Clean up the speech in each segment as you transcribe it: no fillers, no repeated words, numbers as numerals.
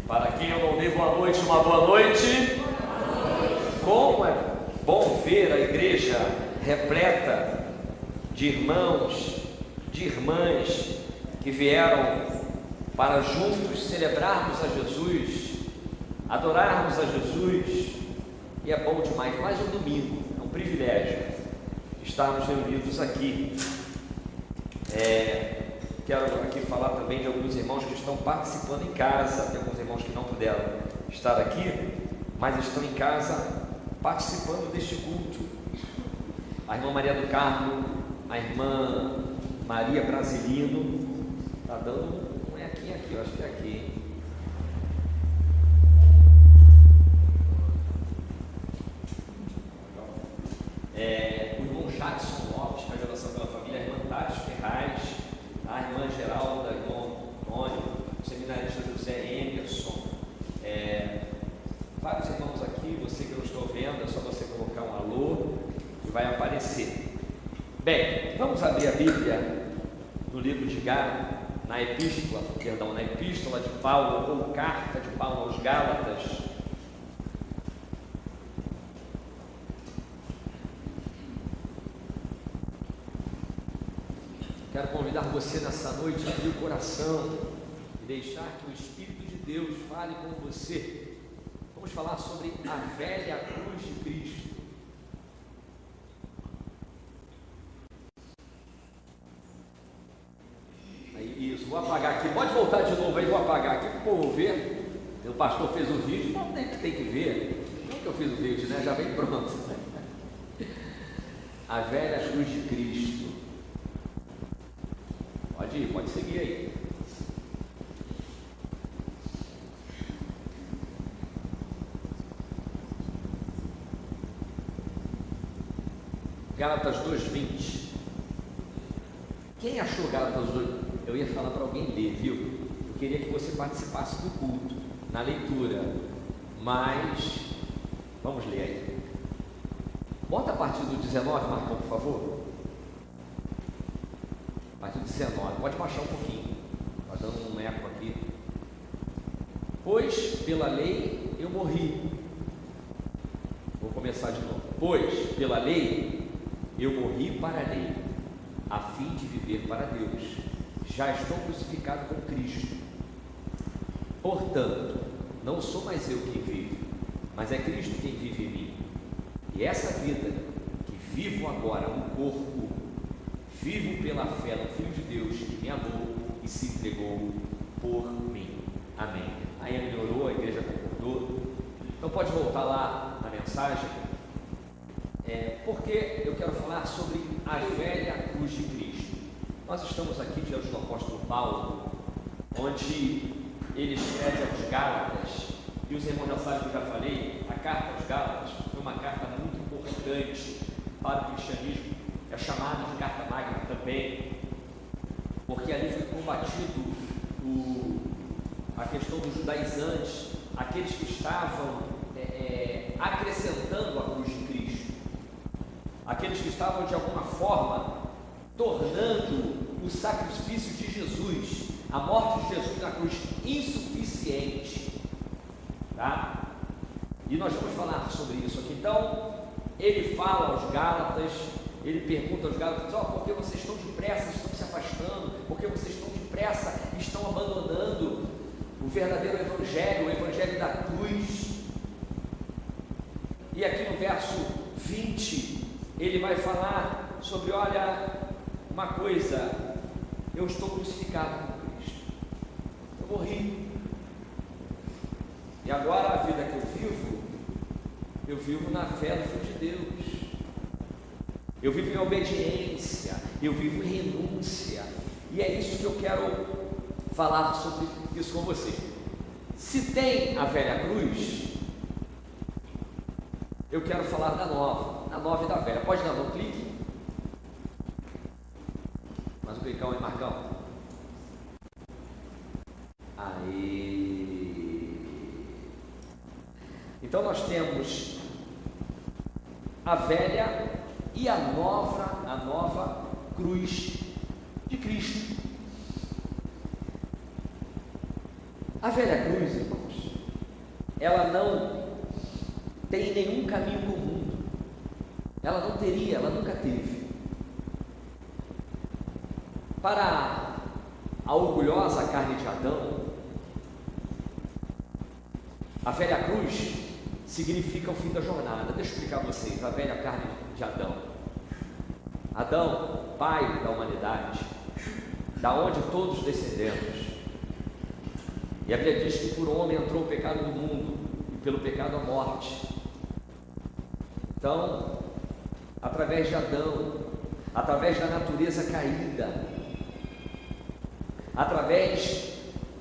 Para quem eu não dei boa noite, uma boa noite. Como é bom ver a igreja repleta de irmãos, de irmãs que vieram para juntos celebrarmos a Jesus, adorarmos a Jesus, e é bom demais. Mais um domingo, é um privilégio estarmos reunidos aqui. Quero aqui falar também de alguns irmãos que estão participando em casa. Tem alguns irmãos que não puderam estar aqui, mas estão em casa participando deste culto. A irmã Maria do Carmo, a irmã Maria Brasilino, está dando, não é aqui, eu acho que é aqui. O irmão Jackson Lopes, faz oração pela família, a irmã Tati Ferraz, a irmã Geralda, o irmão Antônio, o seminarista José Emerson, vários irmãos aqui. Você que não estou vendo, é só você colocar um alô que vai aparecer. Bem, vamos abrir a Bíblia no livro de Gálatas, na epístola de Paulo, ou carta de Paulo aos Gálatas. Quero convidar você nessa noite a abrir o coração e deixar que o Espírito de Deus fale com você. Vamos falar sobre a velha cruz de Cristo. Aí, isso, vou apagar aqui. Pode voltar de novo aí, vou apagar aqui para o povo ver. O pastor fez o vídeo, não tem que ver. Não que eu fiz o vídeo, né? Já vem pronto. A velha cruz de Cristo. Pode ir, pode seguir aí. Gálatas 2:20. Quem achou Gálatas 2? Eu ia falar para alguém ler, viu? Eu queria que você participasse do culto, na leitura, mas vamos ler aí. Bota a partir do 19, Marcão, por favor. A partir do 19, pode baixar um pouquinho, está dando um eco aqui. Pois pela lei eu morri. Vou começar de novo. Pois pela lei eu morri para a lei, a fim de viver para Deus. Já estou crucificado com Cristo. Portanto, não sou mais eu quem vive, mas é Cristo quem vive em mim. E essa vida que vivo agora no corpo, vivo pela fé no Filho de Deus que me amou e se entregou por mim. Amém. Aí ele orou, a igreja concordou. Então pode voltar lá na mensagem, porque eu quero falar sobre a velha cruz de Cristo. Nós estamos aqui diante do apóstolo Paulo, onde ele escreve aos Gálatas, e os irmãos já sabem que eu já falei, a carta aos Gálatas foi uma carta muito importante para o cristianismo. É chamada de carta magna também, porque ali foi combatido a questão dos judaizantes, aqueles que estavam acrescentando a cruz de Cristo, aqueles que estavam de alguma forma tornando o sacrifício de Jesus, a morte de Jesus na cruz, insuficiente, tá? E nós vamos falar sobre isso aqui. Então ele fala aos Gálatas, ele pergunta aos Gálatas: por que vocês estão depressa, estão se afastando? Por que vocês estão depressa, estão abandonando o verdadeiro evangelho, o evangelho da cruz? E aqui no verso 20, ele vai falar sobre, olha, uma coisa, eu estou crucificado com Cristo, eu morri, e agora a vida que eu vivo na fé do Filho de Deus. Eu vivo em obediência, eu vivo em renúncia, e é isso que eu quero falar sobre isso com você. Se tem a velha cruz, eu quero falar da nova e da velha. Pode dar um clique? Mais um clicão aí, Marcão. Aí. Então nós temos a velha e a nova cruz de Cristo. A velha cruz, irmãos, ela não tem nenhum caminho comum. Ela não teria, ela nunca teve. Para a orgulhosa carne de Adão, a velha cruz significa o fim da jornada. Deixa eu explicar a vocês, a velha carne de Adão. Adão, pai da humanidade, da onde todos descendemos. E a Bíblia diz que por um homem entrou o pecado do mundo, e pelo pecado a morte. Então, através de Adão, através da natureza caída, através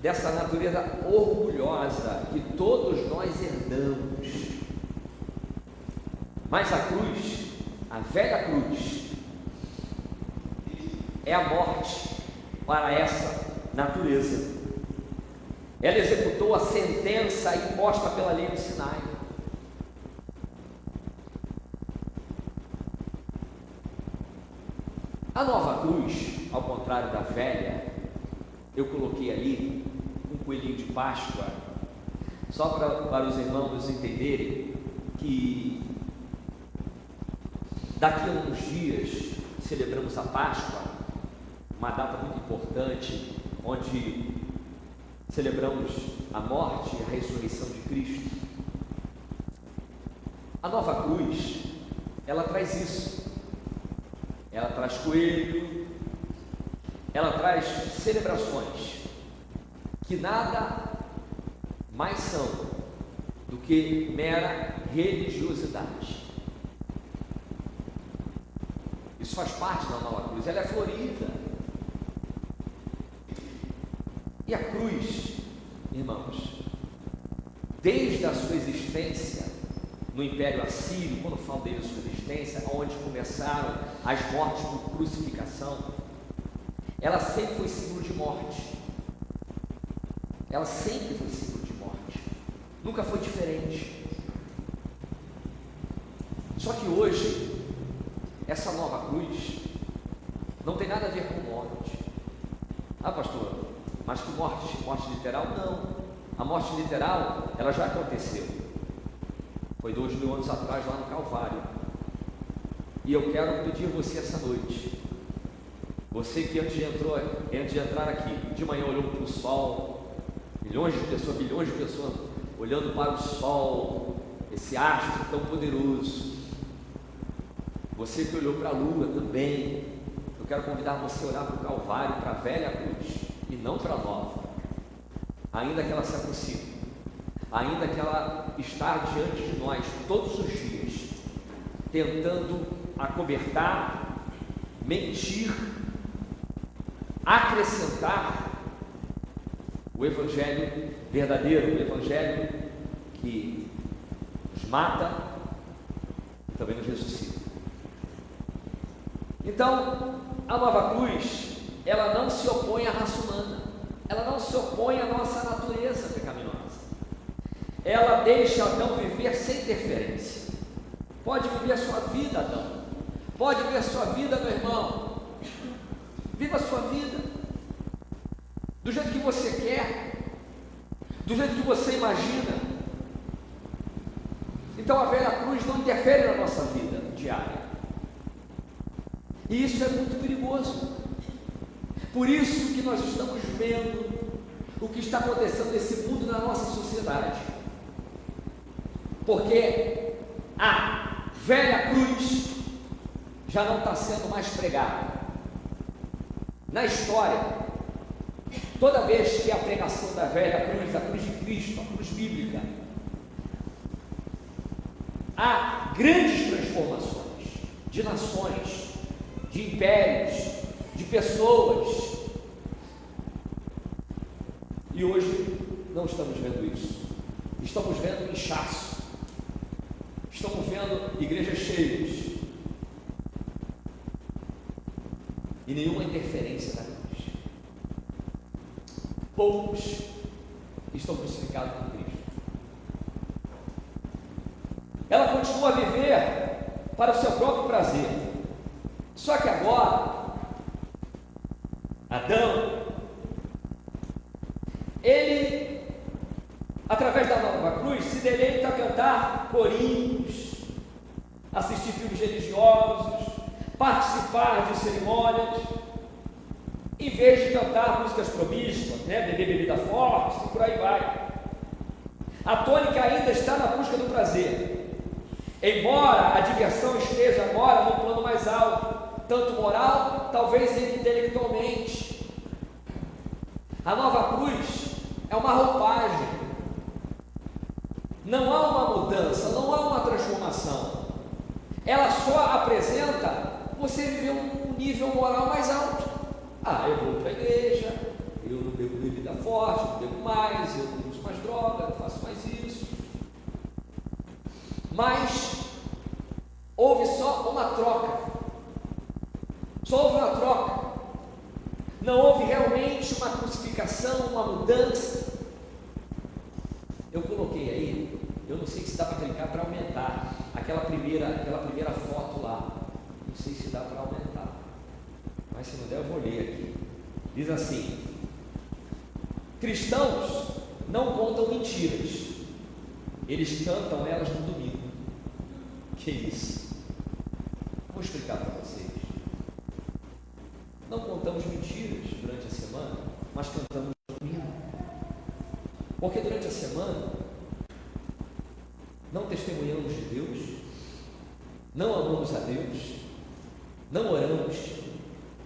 dessa natureza orgulhosa que todos nós herdamos. Mas a cruz, a velha cruz, é a morte para essa natureza. Ela executou a sentença imposta pela lei do Sinai. A nova cruz, ao contrário da velha, eu coloquei ali um coelhinho de Páscoa, só para os irmãos entenderem que daqui a uns dias celebramos a Páscoa, uma data muito importante, onde celebramos a morte e a ressurreição de Cristo. A nova cruz, ela traz isso. Ela traz coelho, ela traz celebrações que nada mais são do que mera religiosidade. Isso faz parte da nova cruz, ela é florida. E a cruz, irmãos, desde a sua existência no Império Assírio, quando falo desde a sua existência, onde começaram as mortes por crucificação, ela sempre foi símbolo de morte. Ela sempre foi símbolo de morte. Nunca foi diferente. Só que hoje, essa nova cruz não tem nada a ver com morte. Ah, pastor, mas que morte? Morte literal? Não. A morte literal, ela já aconteceu. Foi 2000 anos atrás, lá no Calvário. E eu quero pedir a você essa noite, você que antes de entrar aqui, de manhã olhou para o sol, bilhões de pessoas olhando para o sol, esse astro tão poderoso. Você que olhou para a lua também, eu quero convidar você a olhar para o Calvário, para a velha cruz, e não para a nova, ainda que ela se aproxime, ainda que ela está diante de nós todos os dias, tentando acobertar, mentir, acrescentar o Evangelho verdadeiro, o Evangelho que nos mata e também nos ressuscita. Então, a nova cruz, ela não se opõe à raça humana, ela não se opõe à nossa natureza pecaminosa. Ela deixa Adão viver sem interferência. Pode viver a sua vida, Adão. Pode viver a sua vida, meu irmão. Viva a sua vida do jeito que você quer, do jeito que você imagina. Então a velha cruz não interfere na nossa vida diária. E isso é muito perigoso. Por isso que nós estamos vendo o que está acontecendo nesse mundo, na nossa sociedade. Porque a velha cruz já não está sendo mais pregada. Na história, toda vez que a pregação da velha cruz, a cruz de Cristo, a cruz bíblica, há grandes transformações de nações, de impérios, de pessoas. E hoje não estamos vendo isso. Estamos vendo inchaço. Estamos vendo igrejas cheias e nenhuma interferência da cruz. Poucos estão crucificados com Cristo. Ela continua a viver para o seu próprio prazer. Só que agora, Adão, ele através da nova cruz, se deleita a cantar corinhos, assistir filmes religiosos, participar de cerimônias, em vez de cantar músicas promíscuas, beber bebida forte e por aí vai. A tônica ainda está na busca do prazer, embora a diversão esteja agora no plano mais alto, tanto moral, talvez intelectualmente. A nova cruz é uma roupagem, não há uma mudança, não há uma transformação, ela só apresenta você viver um nível moral mais alto. Eu vou para a igreja, eu não bebo bebida forte, não bebo mais, eu não uso mais droga, não faço mais isso. Mas houve só uma troca, não houve realmente uma crucificação, uma mudança. Eu coloquei aí, eu não sei se dá para clicar para aumentar aquela primeira foto lá, não sei se dá para aumentar, mas se não der eu vou ler aqui. Diz assim: cristãos não contam mentiras, eles cantam elas no domingo. Que isso? Vou explicar para vocês. Não contamos mentiras durante a semana, mas cantamos no domingo. Porque durante a semana não testemunhamos de Deus, não amamos a Deus, não oramos,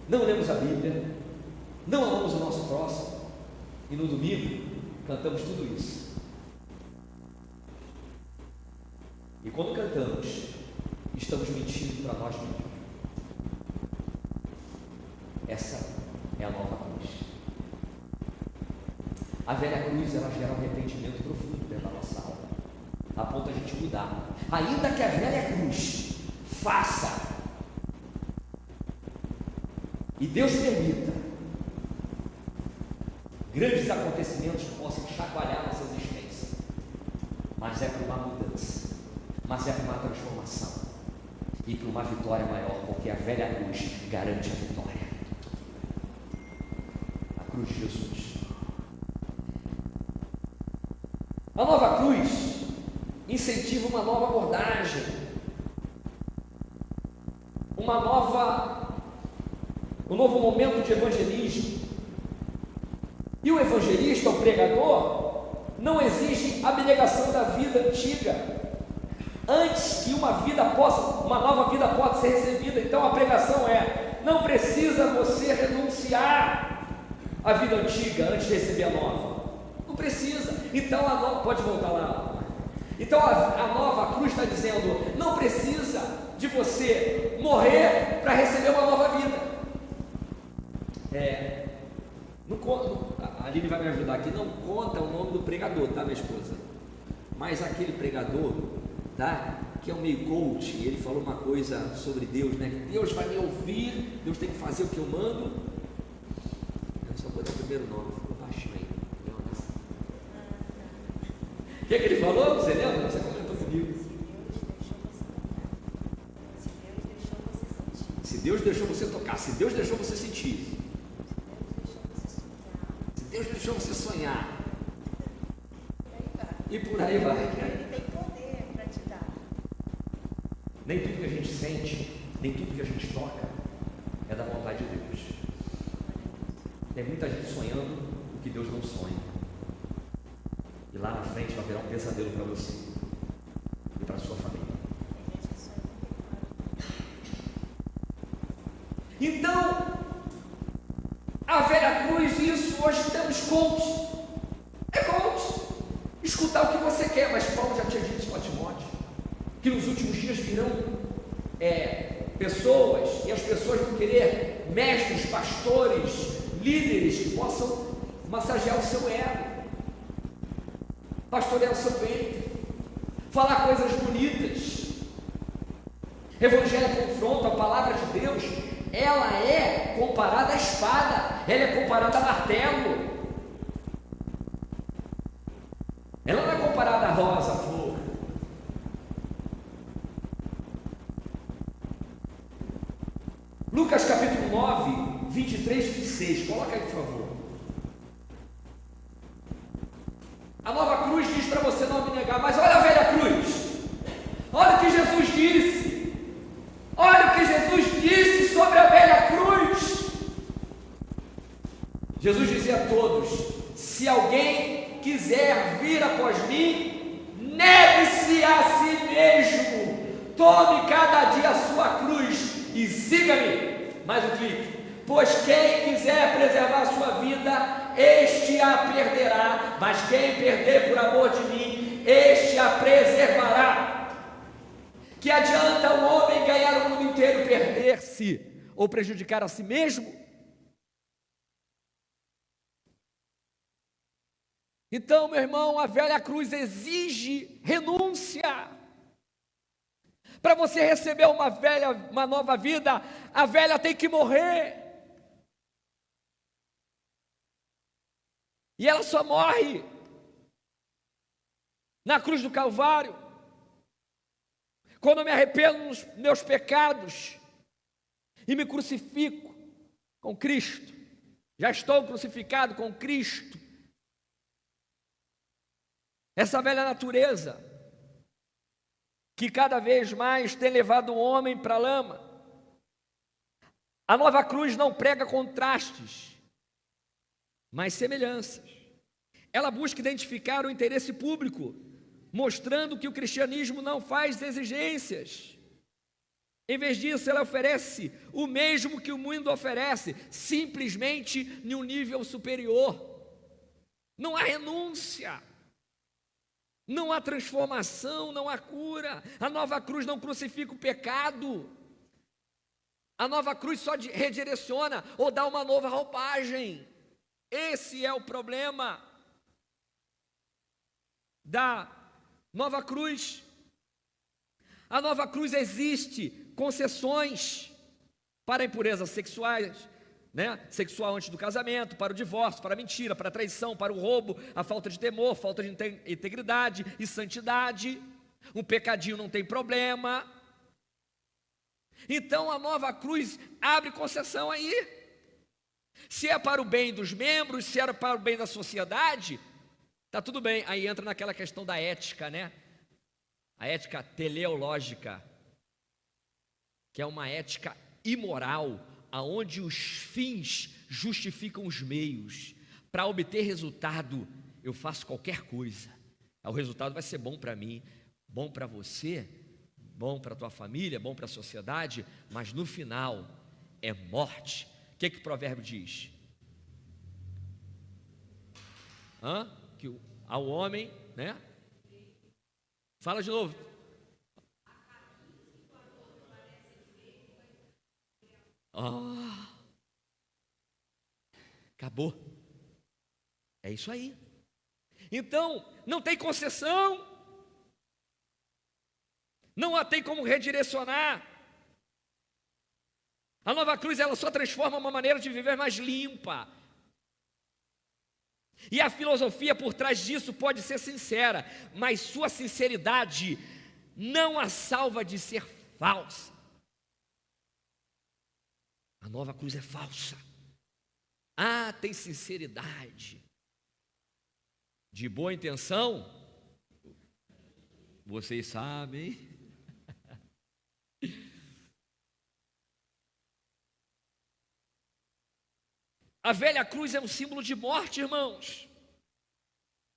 não lemos a Bíblia, não amamos o nosso próximo, e no domingo cantamos tudo isso. E quando cantamos, estamos mentindo para nós mesmos. Essa é a nova cruz. A velha cruz, ela gera um arrependimento profundo dentro da nossa alma, a ponto de a gente mudar. Ainda que a velha cruz faça, e Deus permita, grandes acontecimentos que possam chacoalhar nossa existência, mas é para uma mudança, mas é para uma transformação e para uma vitória maior, porque a velha cruz garante a vitória. A cruz de Jesus. A nova cruz incentiva uma nova abordagem, um novo momento de evangelismo. E o evangelista, o pregador, não exige abnegação da vida antiga, antes que uma nova vida possa ser recebida. Então a pregação não precisa você renunciar à vida antiga antes de receber a nova. Não precisa. Então pode voltar lá. Então a nova cruz está dizendo, não precisa de você morrer para receber uma nova vida. A Aline vai me ajudar aqui, não conta o nome do pregador, tá, minha esposa? Mas aquele pregador, tá, que é um meio coach, ele falou uma coisa sobre Deus, né? Que Deus vai me ouvir, Deus tem que fazer o que eu mando. Eu só vou dar o primeiro nome, ficou baixinho aí. O que ele falou? Você lembra? Você comentou comigo. Se Deus deixou você tocar, se Deus deixou você sentir, se Deus deixou você sonhar, e por aí vai. Ele tem poder para te dar. Nem tudo que a gente sente, nem tudo que a gente toca é da vontade de Deus. Tem muita gente sonhando o que Deus não sonha, e lá na frente vai virar um pesadelo para você e para a sua família. Então, a velha cruz, isso hoje temos coach. É coach. Escutar o que você quer, mas Paulo já tinha dito isso para Timóteo, que nos últimos dias virão pessoas, e as pessoas vão querer mestres, pastores, líderes que possam massagear o seu ego, pastorear o seu ventre, falar coisas bonitas. Evangelho confronta, a palavra de Deus, ela é comparada à espada, ela é comparada a martelo, ela não é comparada a rosa, a flor. Lucas capítulo 9, 23 e 26, coloca aí por favor. A nova cruz diz lugar, mas olha a velha cruz. Olha o que Jesus disse. Olha o que Jesus disse sobre a velha cruz. Jesus dizia a todos: se alguém quiser vir após mim, negue-se a si mesmo, tome cada dia a sua cruz e siga-me. Mais um clique. Pois quem quiser preservar a sua vida, este a perderá, mas quem perder por amor de mim, este a preservará. Que adianta o homem ganhar o mundo inteiro e perder-se ou prejudicar a si mesmo? Então, meu irmão, a velha cruz exige renúncia. Para você receber uma nova vida, a velha tem que morrer. E ela só morre na cruz do Calvário, quando eu me arrependo dos meus pecados e me crucifico com Cristo. Já estou crucificado com Cristo. Essa velha natureza que cada vez mais tem levado o homem para a lama. A nova cruz não prega contrastes, mas semelhanças. Ela busca identificar o interesse público, mostrando que o cristianismo não faz exigências. Em vez disso, ela oferece o mesmo que o mundo oferece, simplesmente em um nível superior. Não há renúncia, não há transformação, não há cura. A nova cruz não crucifica o pecado. A nova cruz só redireciona ou dá uma nova roupagem. Esse é o problema da nova cruz. A nova cruz existe concessões para impurezas sexuais, sexual antes do casamento, para o divórcio, para a mentira, para a traição, para o roubo, a falta de temor, falta de integridade e santidade. Um pecadinho não tem problema. Então a nova cruz abre concessão aí. Se é para o bem dos membros, se era para o bem da sociedade, tá tudo bem. Aí entra naquela questão da ética, a ética teleológica, que é uma ética imoral, aonde os fins justificam os meios. Para obter resultado, eu faço qualquer coisa. O resultado vai ser bom para mim, bom para você, bom para a tua família, bom para a sociedade, mas no final é morte. O que o provérbio diz? Que ao homem, Fala de novo. Acabou. É isso aí. Então, não tem concessão. Não tem como redirecionar. A nova cruz, ela só transforma uma maneira de viver mais limpa. E a filosofia por trás disso pode ser sincera, mas sua sinceridade não a salva de ser falsa. A nova cruz é falsa. Tem sinceridade. De boa intenção, vocês sabem. A velha cruz é um símbolo de morte, irmãos.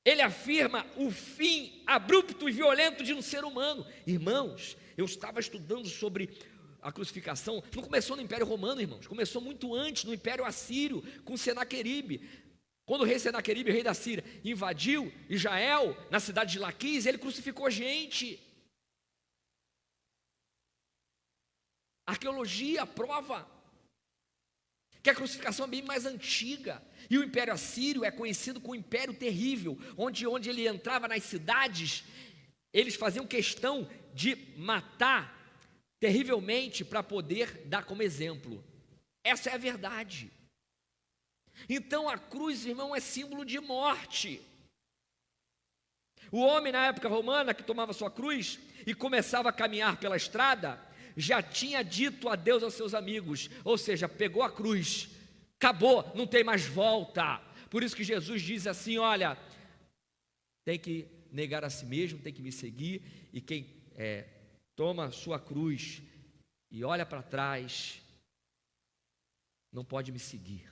Ele afirma o fim abrupto e violento de um ser humano. Irmãos, eu estava estudando sobre a crucificação. Não começou no Império Romano, irmãos. Começou muito antes, no Império Assírio, com Senaqueribe. Quando o rei Senaqueribe, rei da Síria, invadiu Israel, na cidade de Laquis, ele crucificou gente. A arqueologia prova que a crucificação é bem mais antiga. E o Império Assírio é conhecido como Império Terrível, onde ele entrava nas cidades, eles faziam questão de matar terrivelmente para poder dar como exemplo. Essa é a verdade. Então a cruz, irmão, é símbolo de morte. O homem na época romana que tomava sua cruz e começava a caminhar pela estrada, já tinha dito adeus aos seus amigos, ou seja, pegou a cruz, acabou, não tem mais volta. Por isso que Jesus diz assim: olha, tem que negar a si mesmo, tem que me seguir, e quem toma a sua cruz e olha para trás, não pode me seguir.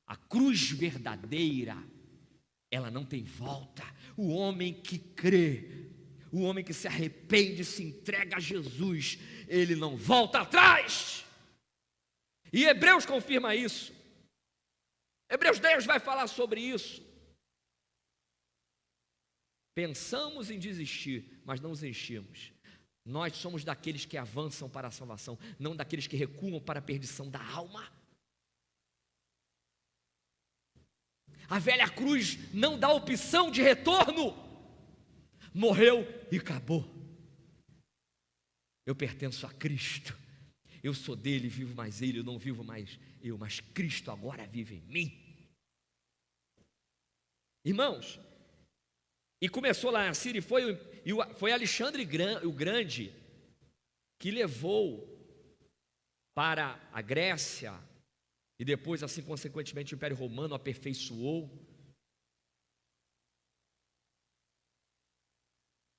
A cruz verdadeira, ela não tem volta. O homem que crê, o homem que se arrepende, se entrega a Jesus, ele não volta atrás. E Hebreus confirma isso. Hebreus 10 vai falar sobre isso. Pensamos em desistir, mas não desistimos. Nós somos daqueles que avançam para a salvação, não daqueles que recuam para a perdição da alma. A velha cruz não dá opção de retorno. Morreu e acabou. Eu pertenço a Cristo. Eu sou dele, vivo mais ele, eu não vivo mais eu, mas Cristo agora vive em mim. Irmãos, e começou lá na Síria, foi Alexandre o Grande que levou para a Grécia, e depois, assim, consequentemente, o Império Romano aperfeiçoou.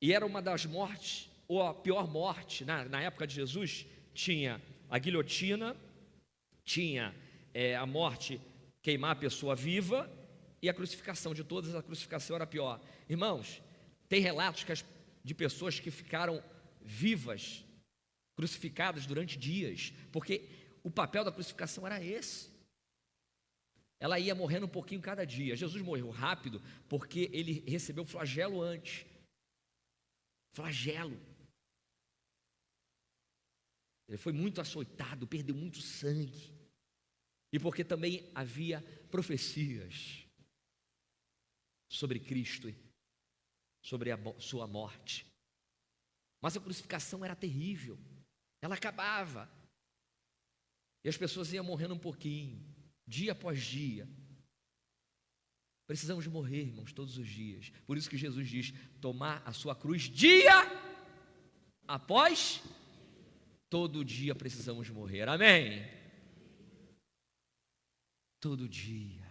E era uma das mortes, ou a pior morte, na época de Jesus, tinha a guilhotina, tinha a morte, queimar a pessoa viva, e a crucificação. De todas, a crucificação era a pior. Irmãos, tem relatos de pessoas que ficaram vivas, crucificadas durante dias, porque o papel da crucificação era esse. Ela ia morrendo um pouquinho cada dia. Jesus morreu rápido porque ele recebeu flagelo antes. Flagelo. Ele foi muito açoitado, perdeu muito sangue. E porque também havia profecias sobre Cristo e sobre a sua morte. Mas a crucificação era terrível. Ela acabava. E as pessoas iam morrendo um pouquinho, dia após dia. Precisamos morrer, irmãos, todos os dias. Por isso que Jesus diz: tomar a sua cruz dia após, todo dia precisamos morrer. Amém? Todo dia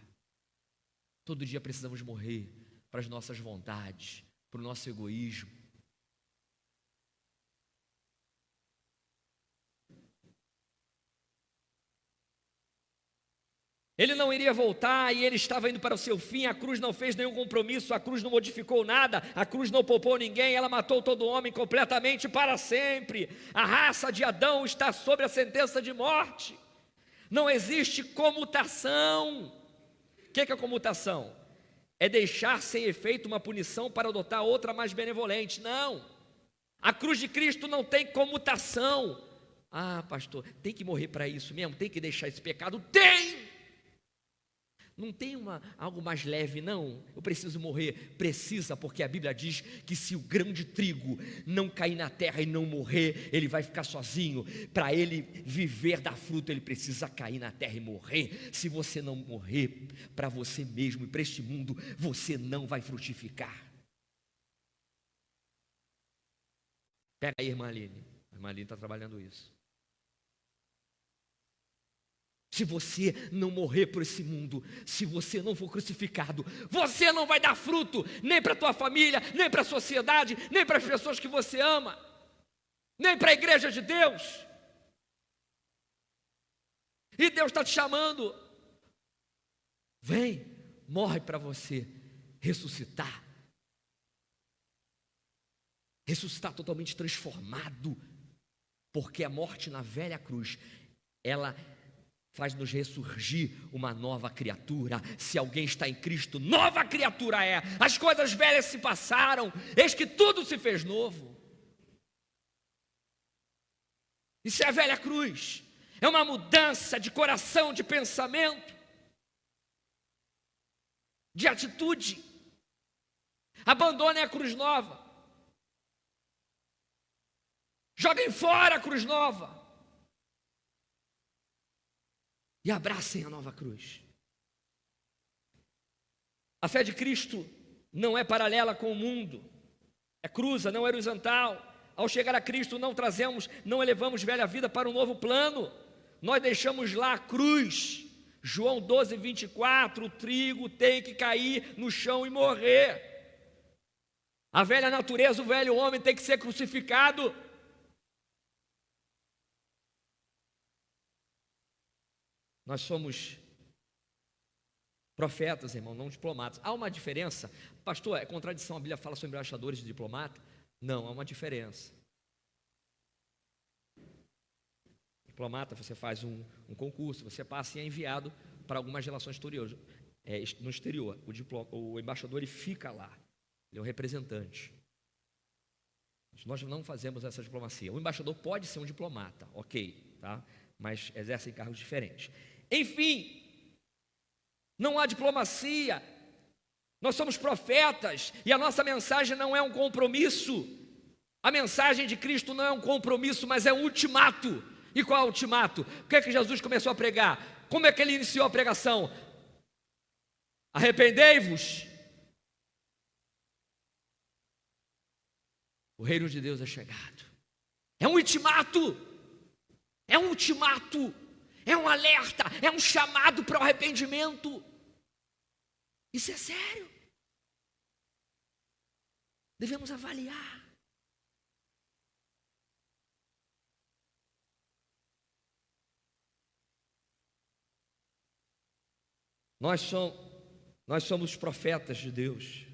precisamos morrer para as nossas vontades, para o nosso egoísmo. Ele não iria voltar e ele estava indo para o seu fim. A cruz não fez nenhum compromisso, a cruz não modificou nada, a cruz não poupou ninguém, ela matou todo homem completamente para sempre. A raça de Adão está sob a sentença de morte. Não existe comutação. O que é comutação? É deixar sem efeito uma punição para adotar outra mais benevolente. Não. A cruz de Cristo não tem comutação. Ah, pastor, tem que morrer para isso mesmo? Tem que deixar esse pecado? Tem! Não tem algo mais leve, não. Eu preciso morrer. Precisa, porque a Bíblia diz que se o grão de trigo não cair na terra e não morrer, ele vai ficar sozinho. Para ele viver, dar fruto, ele precisa cair na terra e morrer. Se você não morrer para você mesmo e para este mundo, você não vai frutificar. Pega aí, irmã Aline. A irmã Aline está trabalhando isso. Se você não morrer por esse mundo, se você não for crucificado, você não vai dar fruto, nem para a tua família, nem para a sociedade, nem para as pessoas que você ama, nem para a igreja de Deus. E Deus está te chamando. Vem, morre para você ressuscitar. Ressuscitar totalmente transformado, porque a morte na velha cruz, ela faz-nos ressurgir uma nova criatura. Se alguém está em Cristo, nova criatura é. As coisas velhas se passaram, eis que tudo se fez novo. Isso é a velha cruz. É uma mudança de coração, de pensamento, de atitude. Abandonem a cruz nova. Joguem fora a cruz nova. E abracem a nova cruz. A fé de Cristo não é paralela com o mundo, é cruza, não é horizontal. Ao chegar a Cristo não elevamos velha vida para um novo plano. Nós deixamos lá a cruz. João 12, 24, o trigo tem que cair no chão e morrer. A velha natureza, o velho homem tem que ser crucificado. Nós somos profetas, irmão, não diplomatas. Há uma diferença. Pastor, é contradição, a Bíblia fala sobre embaixadores e diplomata? Não, há uma diferença. Diplomata, você faz um concurso, você passa e é enviado para algumas relações exteriores, no exterior. O embaixador, ele fica lá, ele é um representante. Nós não fazemos essa diplomacia. O embaixador pode ser um diplomata, ok, tá? Mas exerce cargos diferentes. Enfim, não há diplomacia. Nós somos profetas e a nossa mensagem não é um compromisso. A mensagem de Cristo não é um compromisso, mas é um ultimato. E qual é o ultimato? O que é que Jesus começou a pregar? Como é que ele iniciou a pregação? Arrependei-vos. O reino de Deus é chegado. É um ultimato. É um ultimato. É um alerta. É um chamado para o arrependimento. Isso é sério. Devemos avaliar. Nós somos profetas de Deus.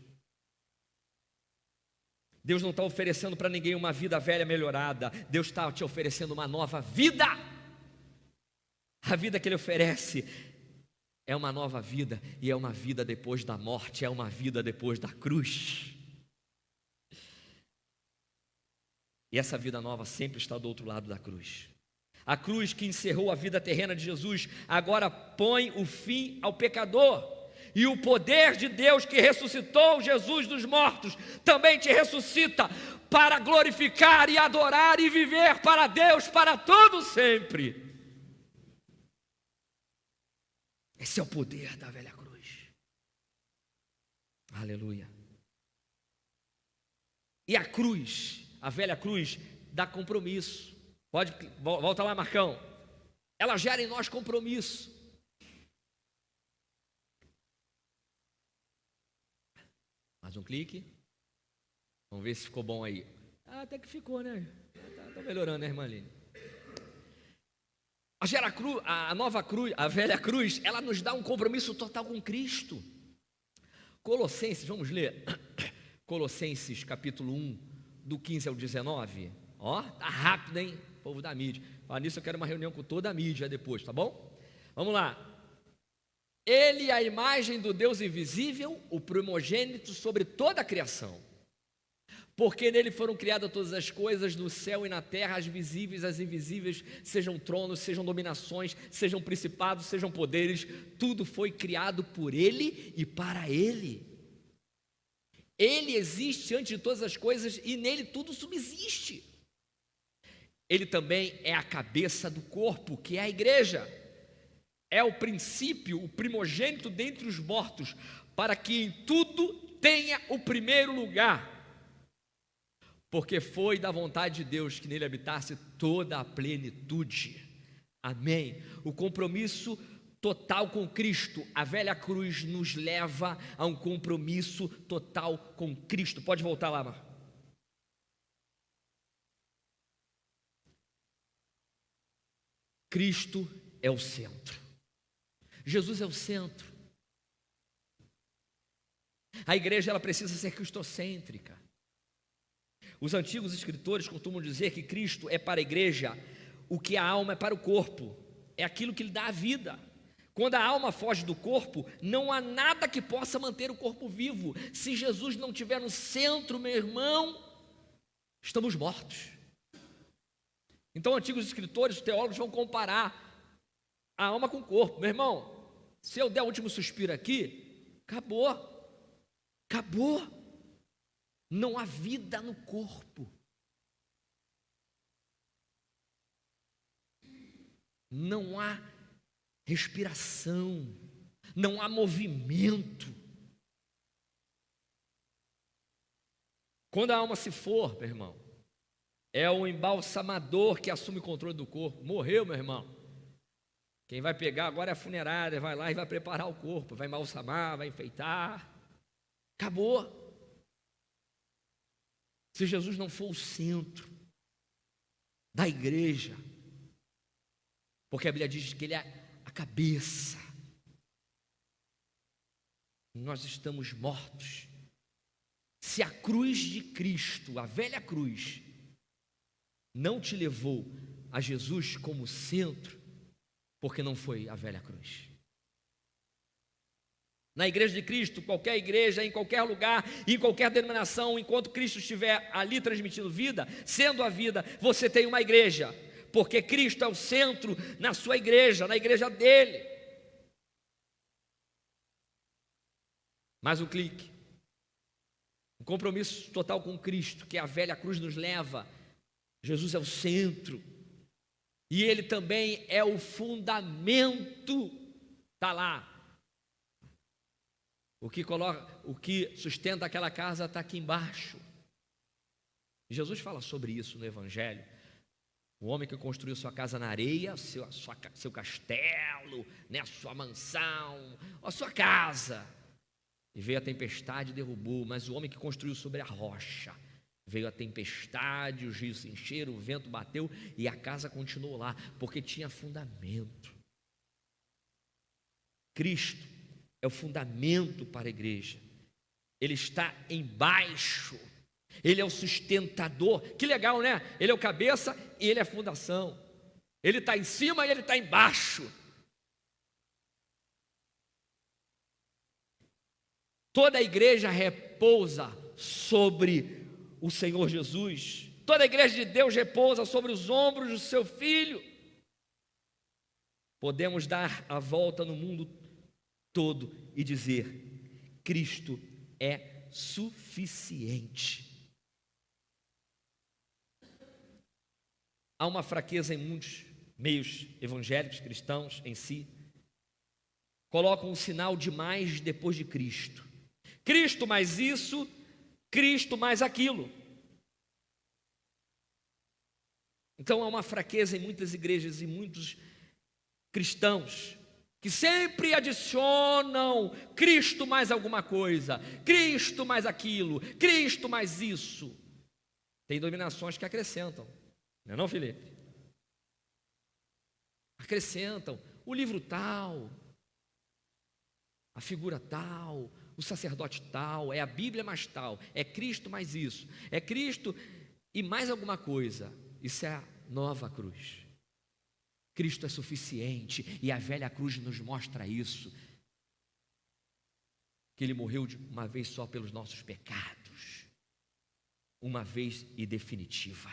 Deus não está oferecendo para ninguém uma vida velha melhorada. Deus está te oferecendo uma nova vida. A vida que Ele oferece é uma nova vida. E é uma vida depois da morte. É uma vida depois da cruz. E essa vida nova sempre está do outro lado da cruz. A cruz que encerrou a vida terrena de Jesus agora põe o fim ao pecador. E o poder de Deus que ressuscitou Jesus dos mortos também te ressuscita para glorificar e adorar e viver para Deus para todo sempre. Esse é o poder da velha cruz. Aleluia. E a cruz, a velha cruz, dá compromisso. Volta lá, Marcão. Ela gera em nós compromisso. Mais um clique. Vamos ver se ficou bom aí. Até que ficou, né? Tá melhorando, né, irmã Aline? A nova cruz, a velha cruz, ela nos dá um compromisso total com Cristo. Colossenses, vamos ler. Colossenses capítulo 1, do 15 ao 19. Ó, tá rápido, hein? Povo da mídia. Falar nisso, eu quero uma reunião com toda a mídia depois, tá bom? Vamos lá. Ele é a imagem do Deus invisível, o primogênito sobre toda a criação. Porque nele foram criadas todas as coisas, no céu e na terra, as visíveis, as invisíveis, sejam tronos, sejam dominações, sejam principados, sejam poderes, tudo foi criado por ele e para ele. Ele existe antes de todas as coisas e nele tudo subsiste. Ele também é a cabeça do corpo, que é a igreja. É o princípio, o primogênito dentre os mortos, para que em tudo tenha o primeiro lugar. Porque foi da vontade de Deus que nele habitasse toda a plenitude. Amém. O compromisso total com Cristo, a velha cruz nos leva a um compromisso total com Cristo. Pode voltar lá, Mar. Cristo é o centro. Jesus é o centro. A igreja ela precisa ser cristocêntrica. Os antigos escritores costumam dizer que Cristo é para a igreja o que a alma é para o corpo. É aquilo que lhe dá a vida. Quando a alma foge do corpo, não há nada que possa manter o corpo vivo. Se Jesus não estiver no centro, meu irmão, estamos mortos. Então, antigos escritores, teólogos vão comparar a alma com o corpo. Meu irmão, se eu der o último suspiro aqui, acabou. Acabou. Não há vida no corpo. Não há respiração. Não há movimento. Quando a alma se for, meu irmão, é o embalsamador que assume o controle do corpo. Morreu, meu irmão. Quem vai pegar agora é a funerária, vai lá e vai preparar o corpo, vai embalsamar, vai enfeitar. Acabou. se Jesus não for o centro da igreja, porque a Bíblia diz que Ele é a cabeça, nós estamos mortos. Se a cruz de Cristo, a velha cruz, não te levou a Jesus como centro, porque não foi a velha cruz. Na igreja de Cristo, qualquer igreja, em qualquer lugar, em qualquer denominação, enquanto Cristo estiver ali transmitindo vida, sendo a vida, você tem uma igreja, porque Cristo é o centro na sua igreja, na igreja dele. Mais um clique. Um compromisso total com Cristo, que a velha cruz nos leva. Jesus é o centro, e Ele também é o fundamento. Está lá. O que sustenta aquela casa está aqui embaixo. Jesus fala sobre isso no Evangelho. O homem que construiu sua casa na areia, seu castelo, né, a sua mansão, a sua casa, e veio a tempestade e derrubou. Mas o homem que construiu sobre a rocha, veio a tempestade, os rios se encheram, o vento bateu e a casa continuou lá, porque tinha fundamento. Cristo é o fundamento para a igreja. Ele está embaixo. Ele é o sustentador. Que legal, né? Ele é o cabeça e Ele é a fundação. Ele está em cima e Ele está embaixo. Toda a igreja repousa sobre o Senhor Jesus. Toda a igreja de Deus repousa sobre os ombros do seu Filho. Podemos dar a volta no mundo todo e dizer: Cristo é suficiente. Há uma fraqueza em muitos meios evangélicos, cristãos em si, colocam um sinal de mais depois de Cristo. Cristo mais isso, Cristo mais aquilo. Então há uma fraqueza em muitas igrejas e muitos cristãos que sempre adicionam Cristo mais alguma coisa, Cristo mais aquilo, Cristo mais isso. Tem denominações que acrescentam, não é não, Felipe? Acrescentam o livro tal, a figura tal, o sacerdote tal, é a Bíblia mais tal, é Cristo mais isso, é Cristo e mais alguma coisa. Isso é a nova cruz. Cristo é suficiente, e a velha cruz nos mostra isso, que Ele morreu de uma vez só pelos nossos pecados, uma vez e definitiva.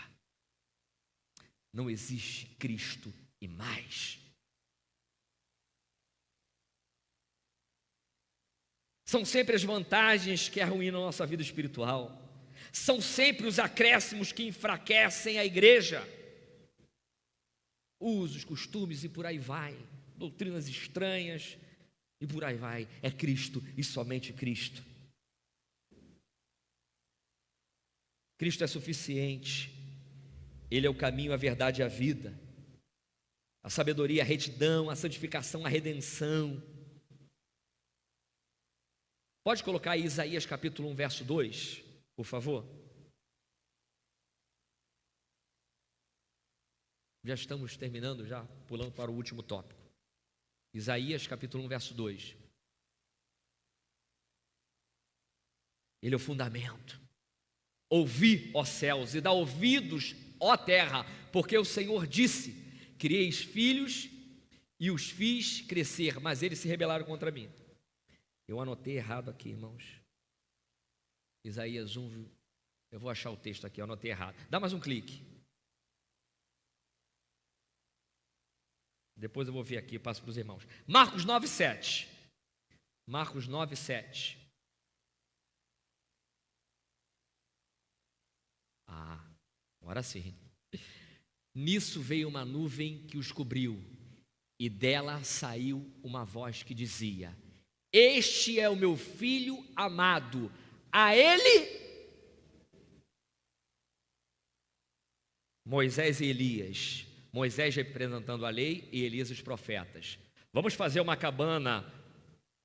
Não existe Cristo e mais. São sempre as vantagens que arruinam a nossa vida espiritual, são sempre os acréscimos que enfraquecem a igreja. Usos, costumes e por aí vai, doutrinas estranhas e por aí vai. É Cristo e somente Cristo. Cristo é suficiente. Ele é o caminho, a verdade e a vida, a sabedoria, a retidão, a santificação, a redenção. Pode colocar aí Isaías capítulo 1, verso 2, por favor. Já estamos terminando, já pulando para o último tópico. Isaías capítulo 1, verso 2. Ele é o fundamento. Ouvi, ó céus, e dá ouvidos, ó terra, porque o Senhor disse: criei filhos e os fiz crescer, mas eles se rebelaram contra mim. Eu anotei errado aqui, irmãos. Isaías 1, eu vou achar o texto aqui, eu anotei errado. Dá mais um clique. Depois eu vou ver aqui, passo para os irmãos. Marcos 9, 7. Marcos 9, 7. Agora sim. Nisso veio uma nuvem que os cobriu, e dela saiu uma voz que dizia: este é o meu filho amado, a ele Moisés e Elias. Moisés representando a lei e Elias os profetas. Vamos fazer uma cabana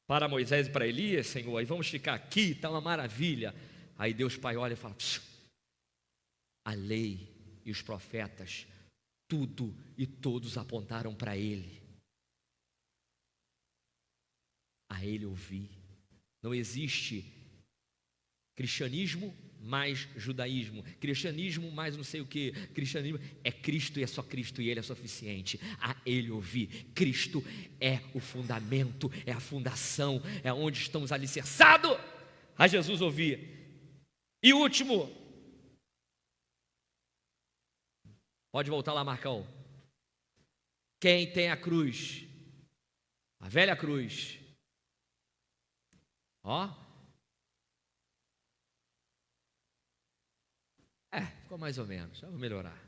para Moisés e para Elias, Senhor, e vamos ficar aqui, está uma maravilha. Aí Deus Pai olha e fala: A lei e os profetas, tudo e todos apontaram para Ele. A Ele ouvir. Não existe cristianismo mais judaísmo, cristianismo mais não sei o que, cristianismo é Cristo e é só Cristo e Ele é suficiente. A Ele ouvir. Cristo é o fundamento, é a fundação, é onde estamos alicerçados a Jesus ouvir. E último, pode voltar lá, Marcão. Quem tem a cruz, a velha cruz, ó. Ficou mais ou menos, vamos melhorar.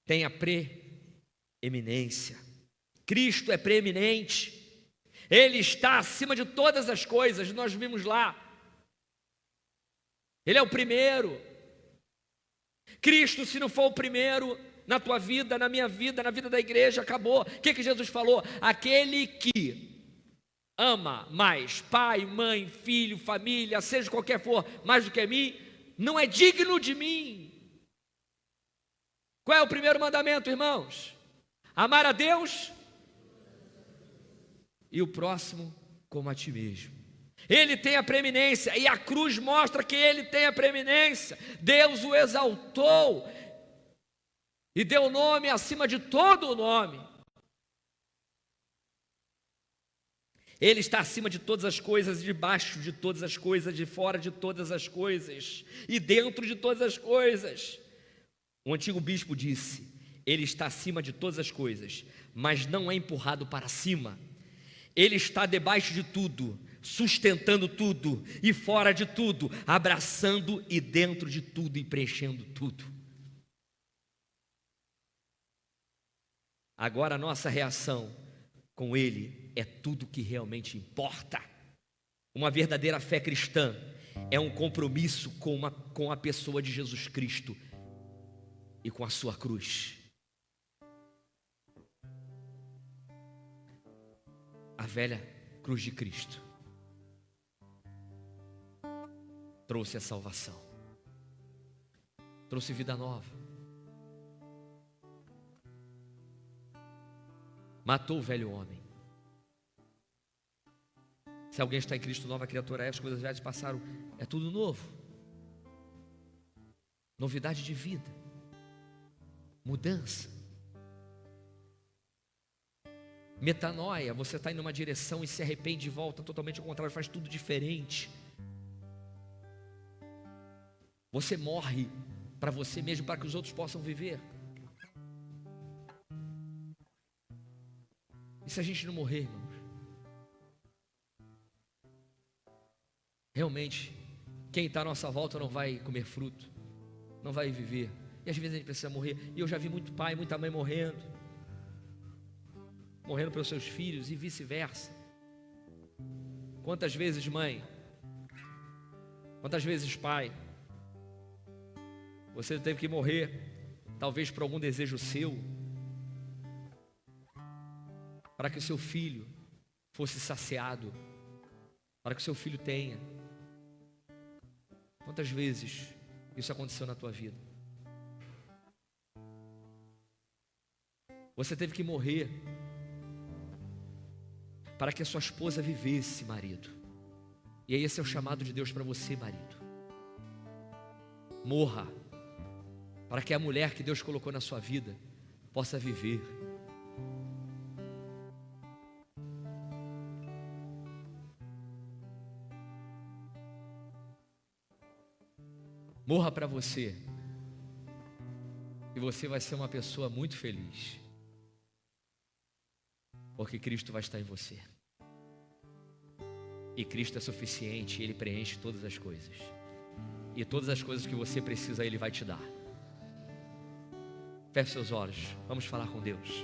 Tem a preeminência. Cristo é preeminente. Ele está acima de todas as coisas, nós vimos lá. Ele é o primeiro. Cristo, se não for o primeiro na tua vida, na minha vida, na vida da igreja, acabou. O que Jesus falou? Aquele que ama mais pai, mãe, filho, família, seja qualquer for, mais do que a mim, não é digno de mim. Qual é o primeiro mandamento, irmãos? Amar a Deus e o próximo como a ti mesmo. Ele tem a preeminência e a cruz mostra que ele tem a preeminência. Deus o exaltou e deu nome acima de todo o nome. Ele está acima de todas as coisas, debaixo de todas as coisas, de fora de todas as coisas e dentro de todas as coisas. O antigo bispo disse: ele está acima de todas as coisas, mas não é empurrado para cima. Ele está debaixo de tudo, sustentando tudo e fora de tudo, abraçando e dentro de tudo e preenchendo tudo. Agora a nossa reação com Ele é tudo que realmente importa. Uma verdadeira fé cristã é um compromisso com a pessoa de Jesus Cristo e com a sua cruz. A velha cruz de Cristo trouxe a salvação, trouxe vida nova, matou o velho homem. Se alguém está em Cristo, nova criatura é, as coisas já passaram, é tudo novo. Novidade de vida, mudança, metanoia. Você está indo numa direção e se arrepende e volta totalmente ao contrário, faz tudo diferente. Você morre para você mesmo, para que os outros possam viver. E se a gente não morrer, irmãos? Realmente, quem está à nossa volta não vai comer fruto, não vai viver. E às vezes a gente precisa morrer. E eu já vi muito pai, muita mãe morrendo pelos seus filhos e vice-versa. Quantas vezes mãe, quantas vezes pai, você teve que morrer, talvez por algum desejo seu, para que o seu filho fosse saciado, para que o seu filho tenha. Quantas vezes isso aconteceu na tua vida? Você teve que morrer para que a sua esposa vivesse, marido. E aí esse é o chamado de Deus para você, marido. Morra para que a mulher que Deus colocou na sua vida possa viver. Morra para você, e você vai ser uma pessoa muito feliz, porque Cristo vai estar em você, e Cristo é suficiente, Ele preenche todas as coisas, e todas as coisas que você precisa Ele vai te dar. Feche seus olhos, vamos falar com Deus.